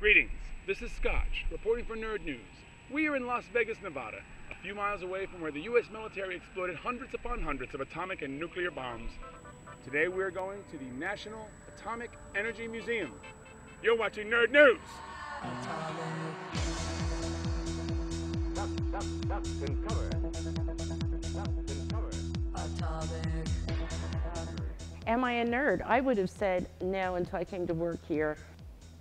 Greetings, this is Scotch, reporting for Knerd News. We are in Las Vegas, Nevada, a few miles away from where the U.S. military exploded hundreds upon hundreds of atomic and nuclear bombs. Today we are going to the National Atomic Energy Museum. You're watching Knerd News! Duck and cover. Atomic. Am I a nerd? I would have said no until I came to work here.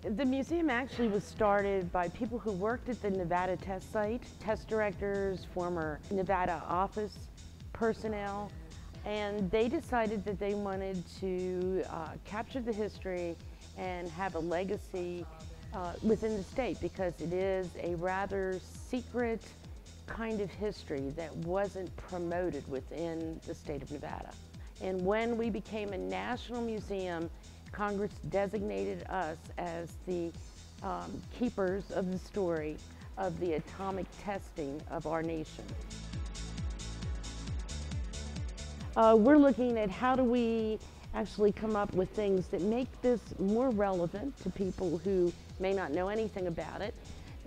The museum actually was started by people who worked at the Nevada test site, test directors, former Nevada office personnel, and they decided that they wanted to capture the history and have a legacy within the state, because it is a rather secret kind of history that wasn't promoted within the state of Nevada. And when we became a national museum, Congress designated us as the keepers of the story of the atomic testing of our nation. We're looking at how do we actually come up with things that make this more relevant to people who may not know anything about it.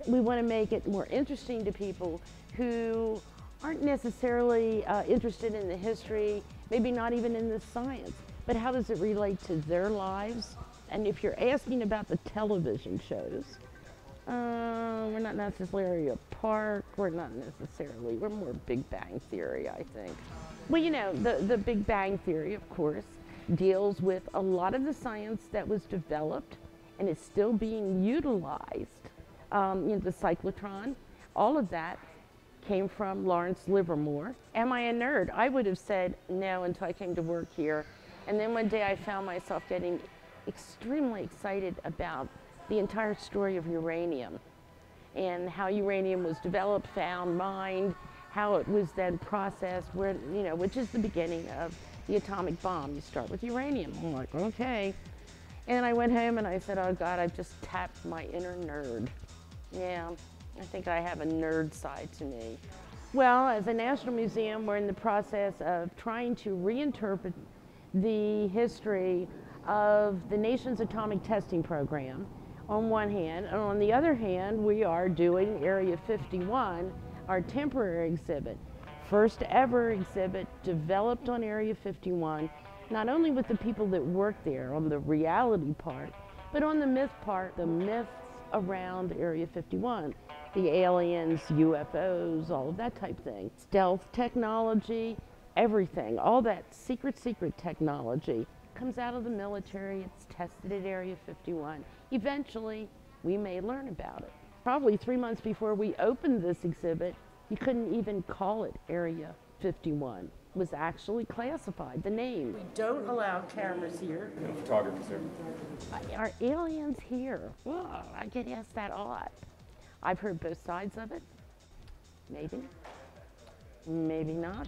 We want to make it more interesting to people who aren't necessarily interested in the history, maybe not even in the science, but how does it relate to their lives? And if you're asking about the television shows, we're not necessarily a park, we're more Big Bang Theory, I think. Well, you know, the Big Bang Theory, of course, deals with a lot of the science that was developed and is still being utilized. You know, the cyclotron, all of that came from Lawrence Livermore. Am I a nerd? I would have said no until I came to work here. And then one day I found myself getting extremely excited about the entire story of uranium and how uranium was developed, found, mined, how it was then processed, where, you know, which is the beginning of the atomic bomb. You start with uranium. I'm like, okay. And I went home and I said, oh God, I've just tapped my inner nerd. Yeah, I think I have a nerd side to me. Well, as a national museum, we're in the process of trying to reinterpret the history of the nation's atomic testing program on one hand, and on the other hand, we are doing Area 51, our temporary exhibit. First ever exhibit developed on Area 51, not only with the people that work there on the reality part, but on the myth part, the myths around Area 51. The aliens, UFOs, all of that type thing. Stealth technology, everything, all that secret technology comes out of the military. It's tested at Area 51. Eventually, we may learn about it. Probably 3 months before we opened this exhibit, you couldn't even call it Area 51. It was actually classified, the name. We don't allow cameras here. No photographers here. Are aliens here? Oh, I get asked that a lot. I've heard both sides of it. Maybe, maybe not.